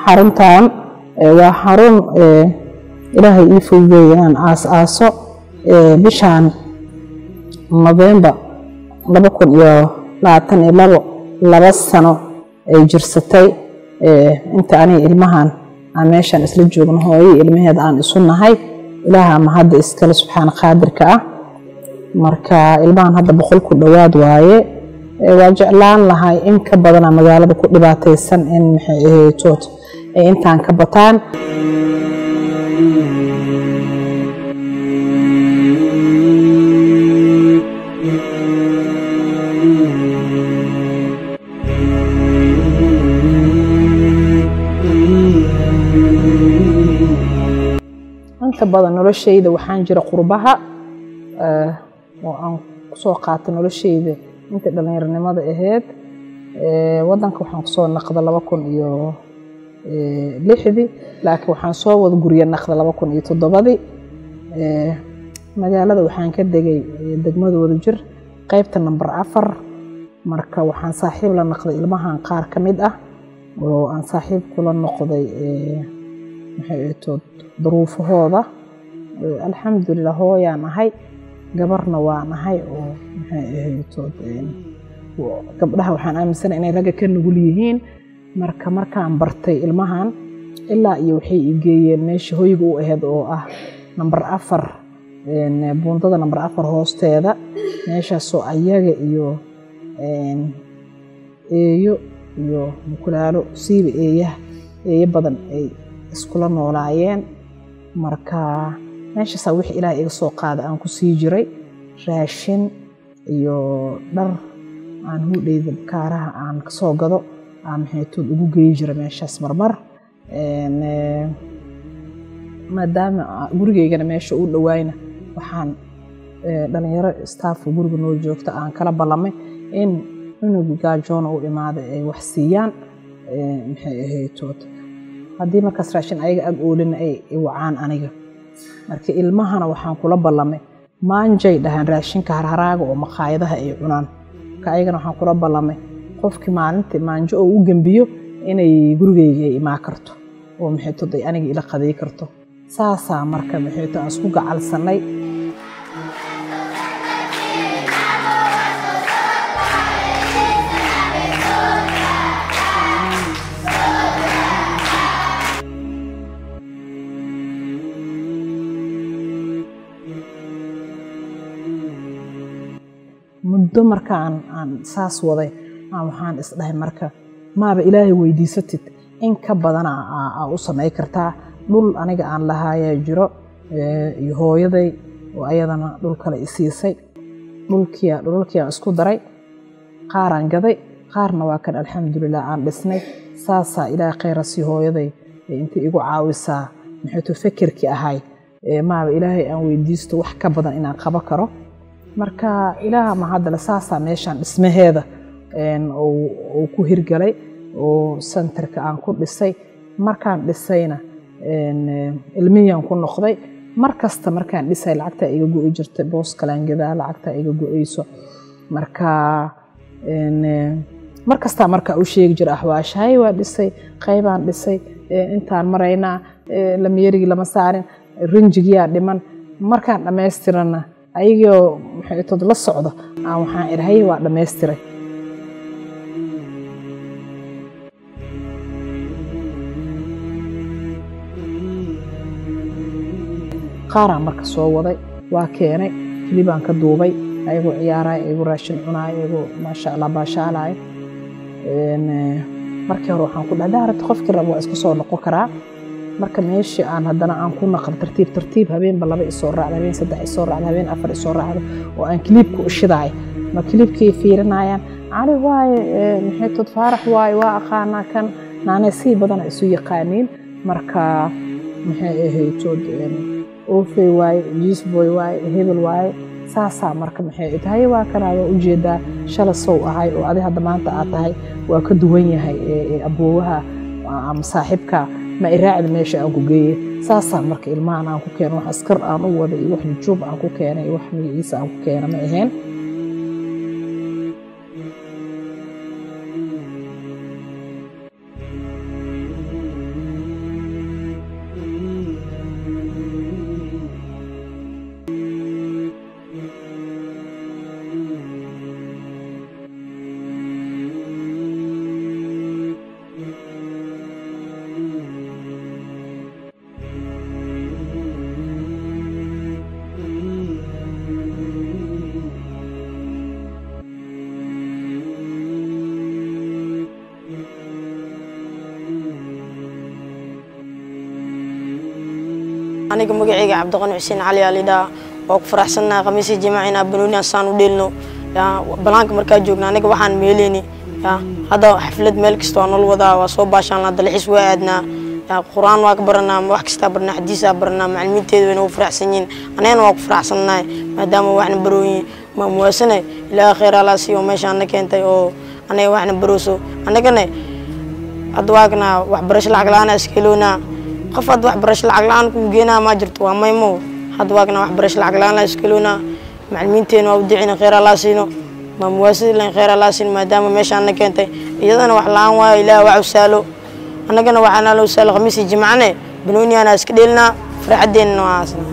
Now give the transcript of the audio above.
xaruntan waa xarun ilaahay ii fududeeyay inaan aas-aaso bishaan November 2022 laba sano ay jirsatay inta aniga ilmahan aan meeshan isla joogno hooyo ilmaheeda aan isu nahay ilaaha ma hadda iskala subxaan qaadirka ah marka ilmahan hadda 100 ku dhawaad waaye waa jeclaan lahay in ka badan magaalada ku dhibaataysan in maxay ahayd intaan ka bataan inta badan noloshayda waxaan jira qurbaha oo aan soo qaatay noloshayda inta dhalinyaranimada ahayd wadanka waxaan soo naqday 2006 laakiin waxaan soo wada guriga naqday 2007 magaalada waxaan ka degay degmada Wadajir qaybta number 4 marka waxaan saaxiib la naqday ilmahan qaar kamid ah oo aan saaxiib kula noqday maxay duruufahooda alxamdulillah hooyaan ahay gabarna waan ahay oo maxay ahayd gabdhaha waxaan aaminsanahay inay ragga ka nugul yihiin markaan bartay ilmahan ilaa iyo waxay igeeyeen meesha hooyga u ahayd oo ah number 4 buundada number 4 hoosteeda meeshaasoo ayaga iyo eeyo iyo mukulaalo siiba eeyo badan ay iskula noolaayeen marka meeshaas wixii ilaahay iga soo qaaday aan ku sii jiray raashin iyo dhar aan hudheeyda kaaraha aan ka soo gado aan maxay ugu geey jiray meeshaas marmar maadaama gurigeygana meesha u dhawaayna waxaan dhalinyaro staff guriga noo joogta aan kala ballamay in cunuga gaajoona u imaaday ay wax siiyaan maxay ahayd haddii markaas raashin ayaga ag oolina ay wacaan aniga marka ilmahana waxaan kula ballamay maanjay dhahan raashinka harharaaga oo maqaayadaha ay cunaan ka ayagana waxaan kula ballamay qofkii maalintii maanjo oo u gambiyo inay gurigeyga imaa karto oo maxay today aniga ila qaday karto saasa marka maxay taa isku gacalsanay muddo markaan aan saas waday waxaan isdhahay marka maaba ilaahay weydiisatid in ka badan u sameey kartaa dhul aniga aan lahaaya jiro iyo hooyaday oo ayadana dhul kale i siisay dhulkii aan isku daray qaaraan gaday qaarna waa kan alxamdulillah aan dhisnay saasa ilaahay khayr si hooyaday inta igu caawisaa maxay fikirkii ahay maaba ilaahay aan weydiisto wax ka badan inaan qaba karo marka ilaaha ma hadda saasa meeshan dhismaheeda oo ku hirgalay oo centerka aan ku dhisay markaan dhisayna ilmiyan ku noqday markasta markaan dhisay lacagta iga go'ay jirtay boos kalaangada lacagta iga go'ayso markasta marka uu sheegi jiray ahwaashay waa dhisay qaybaan dhisay intaan maraynaa lamiyarigi lama saarin rinjigiya dhiman markaan dhameystirana ayagoo maxay tood la socdo waxaan irahay waa dhameystiray qaaraan marka soo waday waa keenay kilibaan ka duubay ayagoo ciyaaray ayagoo raashin cunaay ayagoo maasha Allah baashaalay markii hore waxaan ku dhahay qofkii rabo isku soo noqon karaa marka meeshii aan haddana aan ku naqal tartiib habeenba 2 isoo raacday habeen 3 isoo raacday habeen 4 isoo raacday oo aan kilibku u shidaay ma kilibkii fiirinayaan cali waaye maxay tood faarax waaye waa aqaana kan naanay si badan isu yaqaaniin marka maxay ahayd oofay waaye jiisboy waaye hebel waaye saasa marka maxay tahay waa kana u jeedaa shala soo ahay oo adi hadda maanta aad tahay waa ka duwan yahay aboowaha ama saaxiibka ma iraacid meesha aan ku geeyay saasa marka ilmahan aan ku keeno wax askar aan u wada iyo wax joog aan ku keenay wax magaciisa aan ku keenay ma ahayn أنا كمجيء عبد الغني حسين علي عليدا وفرح سنة خميس جماعنا بنوني أصلا وديلنا يا بلانك مركز جوجنا أنا كوحان ميليني يا هذا حفلة ملك استوان الوضع وصوب عشان هذا الحس وعدنا يا قرآن واكبرنا وحكي برنا حديث برنا معلمين تدوين وفرح سنين أنا واقف فرح سنة ما دام وإحنا بروي ما مواسنة إلى آخر على سي وماشي أنا كنت أو أنا وإحنا بروسو أنا كنا أدواقنا وحبرش العقلان أسكيلونا قفض وحبرش العقلان كم جينا ما جرت وما يمو أدواقنا وحبرش العقلان أسكيلونا معلمين تين وودعنا خير الله سينو ما مواسي لين خير الله سين ما دام ماشي أنا كنت إذا أنا وحلان وإله وعسالو أنا كنا وحنا لو سال خميس جمعنا بنوني أنا أسكيلنا فرح الدين نواسنا